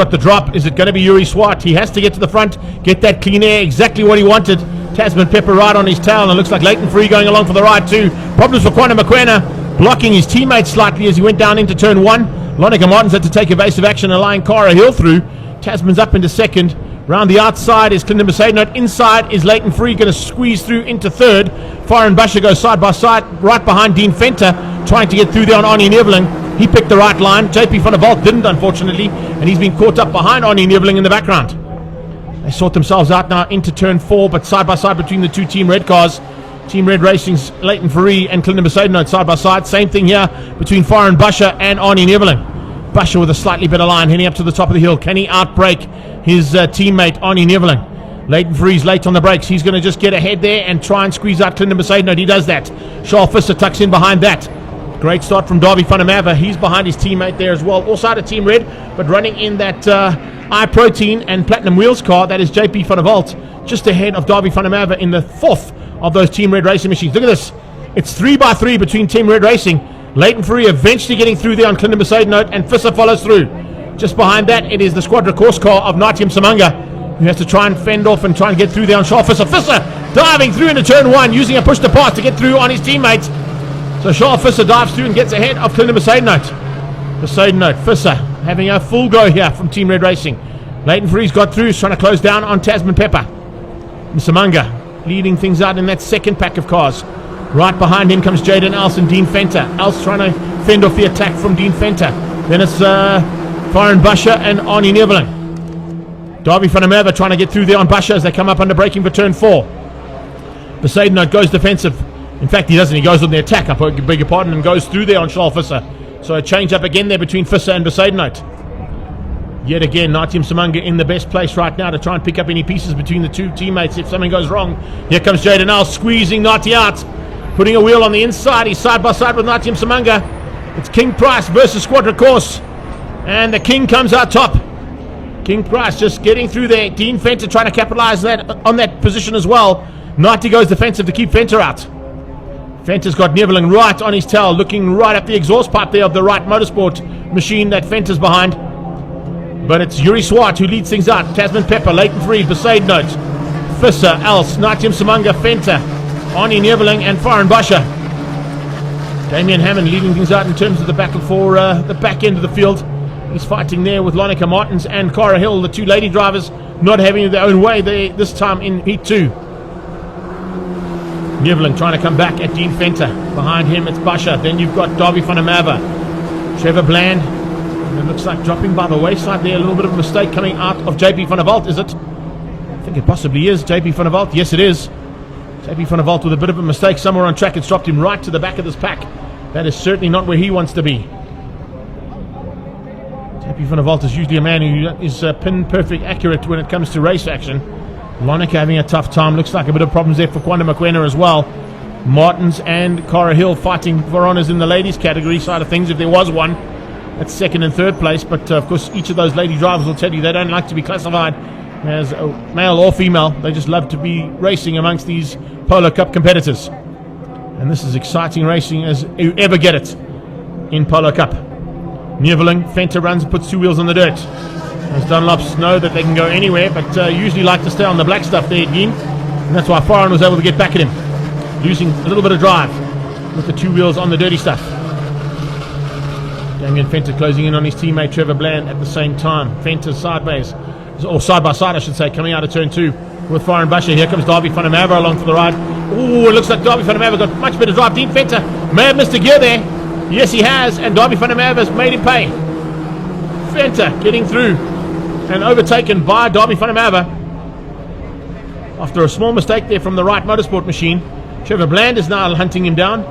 Got the drop. Is it going to be Yuri Swart? He has to get to the front, get that clean air, exactly what he wanted. Tasman Pepper right on his tail, and it looks like Leighton Free going along for the ride too. Problems for Quantum Mokoena, blocking his teammate slightly as he went down into turn one. Lonica Martins had to take evasive action, allowing Cara Hill through. Tasman's up into second. Round the outside is Clinton Mercedes. Inside is Leighton Free, going to squeeze through into third. Foreign Busher goes side by side, right behind Dean Fenter, trying to get through there on Arnie Neveling. He picked the right line. JP van der Walt didn't, unfortunately, and he's been caught up behind Arnie Neveling in the background. They sort themselves out now into turn four, but side by side between the two Team Red cars. Team Red Racing's Leighton Free and Clinton Mercedes side by side. Same thing here between Foreign Busher and Arnie Neveling. Busher with a slightly better line, heading up to the top of the hill. Can he outbrake his teammate Arnie Neveling? Leighton Free's late on the brakes. He's going to just get ahead there and try and squeeze out Clinton Mercedes. He does that. Charles Visser tucks in behind that. Great start from Darby van der Merwe. He's behind his teammate there as well. Also out of Team Red, but running in that iProtein and Platinum Wheels car. That is JP van der Walt, just ahead of Darby van der Merwe in the fourth of those Team Red Racing machines. Look at this. It's 3x3 between Team Red Racing. Leighton Free eventually getting through there on Clinton Mercedes, and Visser follows through. Just behind that, it is the Squadra course car of Natyam Samanga, who has to try and fend off and try and get through there on Charles Visser. Visser diving through into turn one, using a push to pass to get through on his teammates. So Charles Visser dives through and gets ahead of Clinton Mercedes. Visser having a full go here from Team Red Racing. Leighton Free's got through, he's trying to close down on Tasman Pepper. Samanga leading things out in that second pack of cars. Right behind him comes Jaden Else and Dean Fenter. Else trying to fend off the attack from Dean Fenter. Then it's Foreign Busher and Arnie Neveling. Darby van der Merwe trying to get through there on Busher as they come up under braking for turn four. Mercedes goes defensive. In fact, he doesn't. He goes on the attack, I beg your pardon, and goes through there on Charles Visser. So a change up again there between Visser and Mercedes. Yet again, Natyam Samanga in the best place right now to try and pick up any pieces between the two teammates if something goes wrong. Here comes Jaden Else squeezing Nati out, putting a wheel on the inside. He's side by side with Natyam Samanga. It's King Price versus Squadra Course, and the King comes out top. King Price just getting through there. Dean Fenter trying to capitalize on that position as well. Nati goes defensive to keep Fenter out. Fenter's got Neveling right on his tail, looking right at the exhaust pipe there of the right motorsport machine that Fenter's behind. But it's Yuri Swart who leads things out. Tasman Pepper, Leighton Free, Mercedes, Visser, Else, Natyam Samanga, Fenter, Arnie Neveling and Foreign Busher. Damien Hammond leading things out in terms of the battle for the back end of the field. He's fighting there with Lonica Martins and Cara Hill, the two lady drivers, not having their own way this time in Heat 2. Neveling trying to come back at Dean Fenter. Behind him it's Busher. Then you've got Darby van der Merwe. Trevor Bland. And it looks like dropping by the wayside there. A little bit of a mistake coming out of JP van der Walt, is it? I think it possibly is JP van der Walt. Yes, it is. JP van der Walt with a bit of a mistake somewhere on track. It's dropped him right to the back of this pack. That is certainly not where he wants to be. JP van der Walt is usually a man who is pin perfect accurate when it comes to race action. Lonica having a tough time. Looks like a bit of problems there for Quantum Mokoena as well. Martins and Cara Hill fighting for honours in the ladies category side of things, if there was one. That's second and third place, but of course each of those lady drivers will tell you they don't like to be classified as male or female. They just love to be racing amongst these Polo Cup competitors. And this is exciting racing as you ever get it in Polo Cup. Neveling, Fenter runs, puts two wheels on the dirt. As Dunlops know that they can go anywhere, but usually like to stay on the black stuff there, Dean. And that's why Foreign was able to get back at him, losing a little bit of drive with the two wheels on the dirty stuff. Damien Fenter closing in on his teammate Trevor Bland at the same time. Fenter sideways, or side by side I should say, coming out of turn two with Foreign Busher. Here comes Darby van der Merwe along for the ride. Oh, it looks like Darby van der Merwe got much better drive. Dean Fenter may have missed a gear there. Yes, he has, and Darby van der Merwe has made him pay. Fenter getting through and overtaken by Darby van der Merwe after a small mistake there from the right motorsport machine. Trevor Bland is now hunting him down,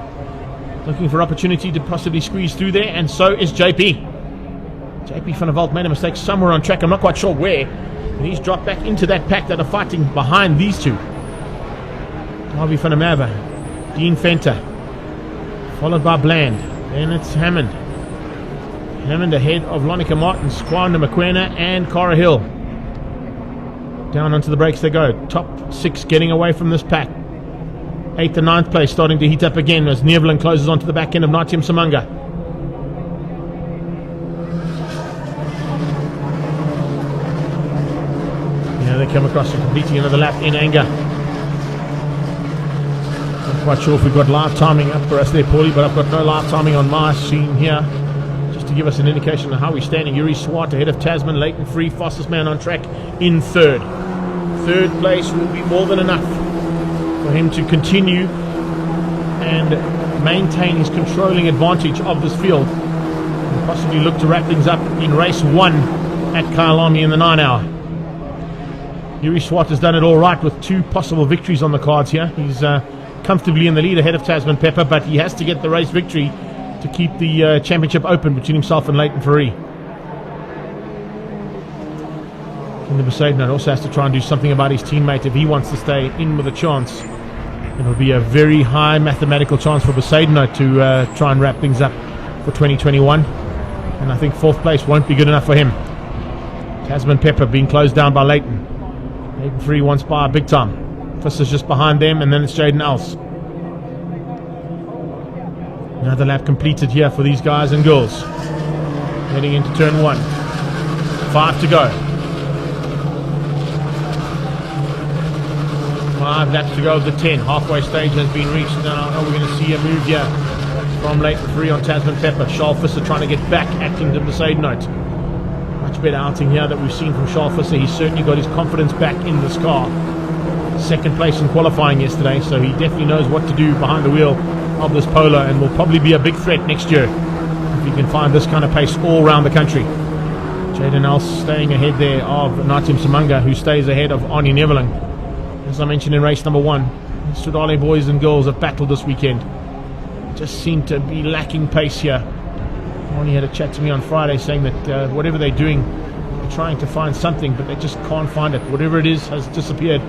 looking for opportunity to possibly squeeze through there, and so is JP. JP van der Walt made a mistake somewhere on track, I'm not quite sure where, and he's dropped back into that pack that are fighting behind these two. Darby van der Merwe, Dean Fenter, followed by Bland. Then it's Hammond. Hammond ahead of Lonica Martins, Quantum Mokoena and Cara Hill. Down onto the brakes they go. Top six getting away from this pack. 8th and 9th place starting to heat up again as Neveling closes onto the back end of Natyam Samanga. They come across and completing another lap in anger. Not quite sure if we've got live timing up for us there, Paulie, but I've got no live timing on my screen here. Just to give us an indication of how we're standing. Yuri Swart ahead of Tasman, Leighton Free, fastest man on track in third. Third place will be more than enough for him to continue and maintain his controlling advantage of this field and possibly look to wrap things up in race 1 at Kyalami in the 9 hour. Yuri Swart has done it all right with 2 possible victories on the cards here. He's comfortably in the lead ahead of Tasman Pepper, but he has to get the race victory to keep the championship open between himself and Leighton Free. The Mercedes also has to try and do something about his teammate if he wants to stay in with a chance. It'll be a very high mathematical chance for Mercedes to try and wrap things up for 2021. And I think 4th place won't be good enough for him. Tasman Pepper being closed down by Leighton. Leighton Free wants by big time. Fisser's just behind them, and then it's Jaden Else. Another lap completed here for these guys and girls. Heading into turn 1. 5 to go. 5 laps to go of the 10. Halfway stage has been reached. Now we're going to see a move here from Leighton Free on Tasman Pepper. Charles Fisser trying to get back at Kingdom Mercedes Note. Much better outing here that we've seen from Charles Fisser. He's certainly got his confidence back in this car. 2nd place in qualifying yesterday, so he definitely knows what to do behind the wheel of this Polo and will probably be a big threat next year if he can find this kind of pace all around the country. Jaden Else staying ahead there of Natim Samanga, who stays ahead of Arnie Neveling. As I mentioned in race number 1, the Sudale boys and girls have battled this weekend. Just seem to be lacking pace here. Arnie had a chat to me on Friday saying that whatever they're doing, they're trying to find something, but they just can't find it. Whatever it is has disappeared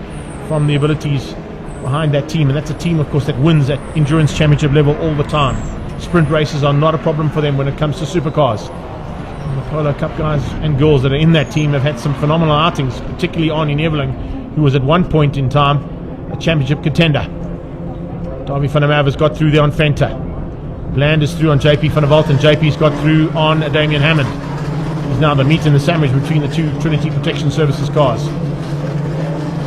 from the abilities behind that team, and that's a team, of course, that wins at endurance championship level all the time. Sprint races are not a problem for them when it comes to supercars. And the Polo Cup guys and girls that are in that team have had some phenomenal outings, particularly Arnie Neveling, who was at one point in time a championship contender. Darby van der Merwe has got through there on Fenta. Bland is through on JP van der Walt, and JP's got through on Damien Hammond. He's now the meat and the sandwich between the 2 Trinity Protection Services cars.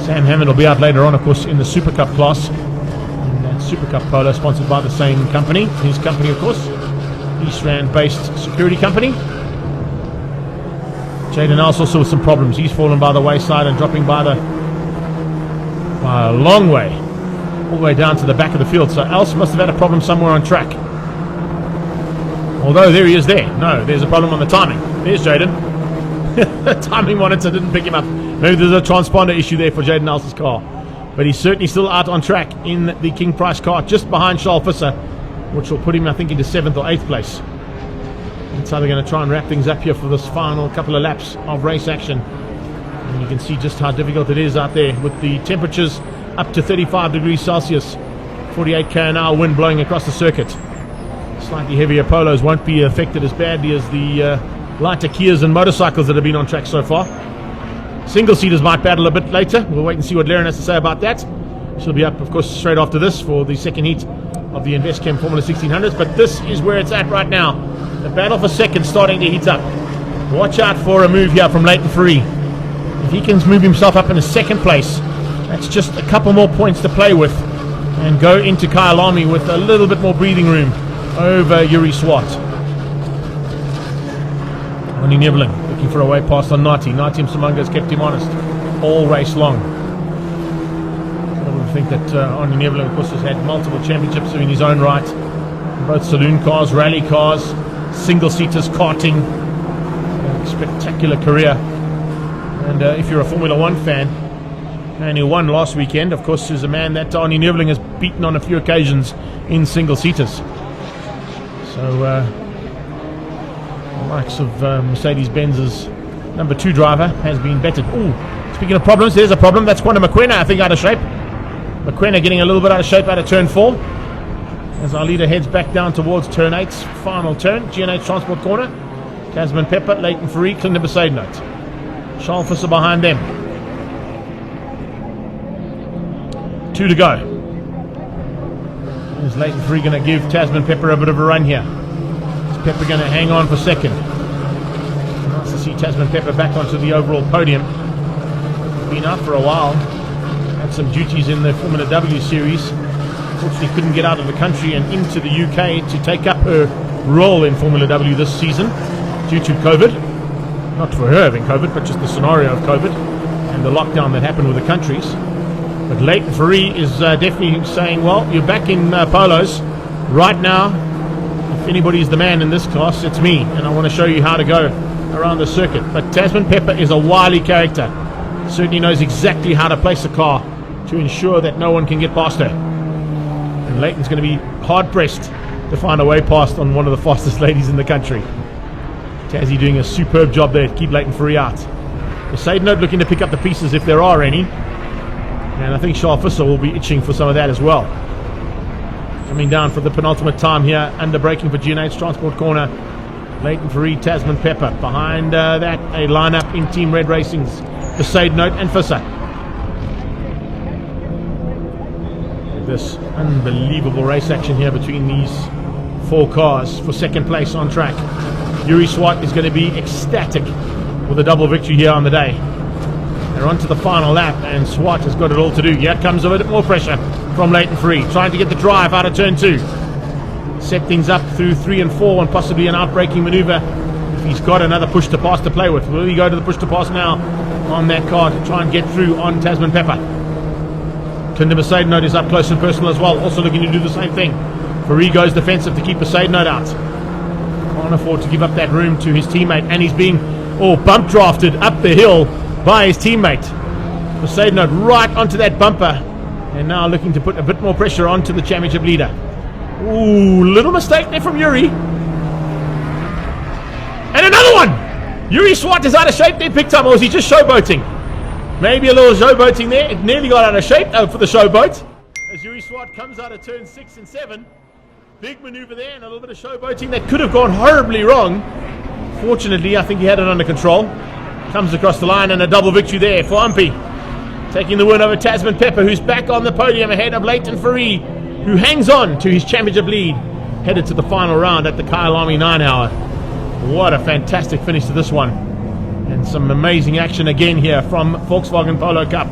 Sam Hammond will be out later on, of course, in the Super Cup class. And that Super Cup Polo sponsored by the same company. His company, of course, East Rand-based security company. Jaden Else also with some problems. He's fallen by the wayside and dropping by a long way, all the way down to the back of the field. So Else must have had a problem somewhere on track. Although there he is there. No, there's a problem on the timing. There's Jaden. The timing monitor didn't pick him up. Maybe there's a transponder issue there for Jaden Else's car. But he's certainly still out on track in the King Price car, just behind Charles Fisser, which will put him, I think, into 7th or 8th place. That's how they're going to try and wrap things up here for this final couple of laps of race action. And you can see just how difficult it is out there with the temperatures up to 35 degrees Celsius. 48 km/h wind blowing across the circuit. Slightly heavier Polos won't be affected as badly as the lighter Kias and motorcycles that have been on track so far. Single seaters might battle a bit later. We'll wait and see what Laren has to say about that. She'll be up, of course, straight after this for the second heat of the InvestChem Formula 1600s. But this is where it's at right now. The battle for second starting to heat up. Watch out for a move here from Leighton Free. If he can move himself up in a 2nd place, that's just a couple more points to play with and go into Kyalami with a little bit more breathing room over Yuri Swart. Arnie Neveling looking for a way past on Nati. Natim Samanga has kept him honest all race long. I would think that Arnie Neveling, of course, has had multiple championships in his own right. Both saloon cars, rally cars, single-seaters, karting. A spectacular career. And if you're a Formula 1 fan, and who won last weekend, of course, is a man that Arnie Neveling has beaten on a few occasions in single-seaters. So, the likes of Mercedes-Benz's number 2 driver has been bettered. Ooh, speaking of problems, there's a problem. That's Quantum McQuena, I think, out of shape. McQuena getting a little bit out of shape out of turn 4. As our leader heads back down towards turn 8's final turn. G&H Transport Corner. Tasman Pepper, Leighton Free, Clinton Mercedes Note. Charles Fisser behind them. 2 to go. Is Leighton Free going to give Tasman Pepper a bit of a run here? Is Pepper going to hang on for second? Nice to see Tasman Pepper back onto the overall podium. been out for a while. Had some duties in the Formula W series. Unfortunately couldn't get out of the country and into the UK to take up her role in Formula W this season due to COVID. Not for her having COVID, but just the scenario of COVID and the lockdown that happened with the countries. But Leighton Fourie is definitely saying, well, you're back in polos. Right now, if anybody's the man in this class, it's me. And I want to show you how to go around the circuit. But Tasman Pepper is a wily character. Certainly knows exactly how to place a car to ensure that no one can get past her. And Leighton's going to be hard-pressed to find a way past on one of the fastest ladies in the country. Tassie doing a superb job there to keep Leighton Fourie out. The side note looking to pick up the pieces if there are any. And I think Charles Visser will be itching for some of that as well. Coming down for the penultimate time here, under braking for G&H Transport Corner. Leighton Fourie, Tasman Pepper. Behind that, a lineup in Team Red Racing's the side note and Visser. This unbelievable race action here between these four cars for second place on track. Yuri Swart is going to be ecstatic with a double victory here on the day. They're on to the final lap, and Swart has got it all to do. Here comes a bit more pressure from Leighton Fourie, trying to get the drive out of turn 2. Set things up through 3 and 4, and possibly an outbraking maneuver if he's got another push to pass to play with. Will he go to the push to pass now on that car to try and get through on Tasman Pepper? Clinton Mercedes is up close and personal as well, also looking to do the same thing. Fourie goes defensive to keep Mercedes out. Can't afford to give up that room to his teammate, and he's being bump drafted up the hill by his teammate. Mercedes right onto that bumper, and now looking to put a bit more pressure onto the championship leader. Ooh, little mistake there from Yuri. And another one! Yuri Swart is out of shape there big time, or was he just showboating? Maybe a little showboating there. It nearly got out of shape for the showboat. As Yuri Swart comes out of turn 6 and 7. Big maneuver there and a little bit of showboating that could have gone horribly wrong. Fortunately, I think he had it under control. Comes across the line and a double victory there for Umpy. Taking the win over Tasman Pepper, who's back on the podium ahead of Leighton Fourie, who hangs on to his championship lead, headed to the final round at the Kyalami 9 Hour. What a fantastic finish to this one. And some amazing action again here from Volkswagen Polo Cup.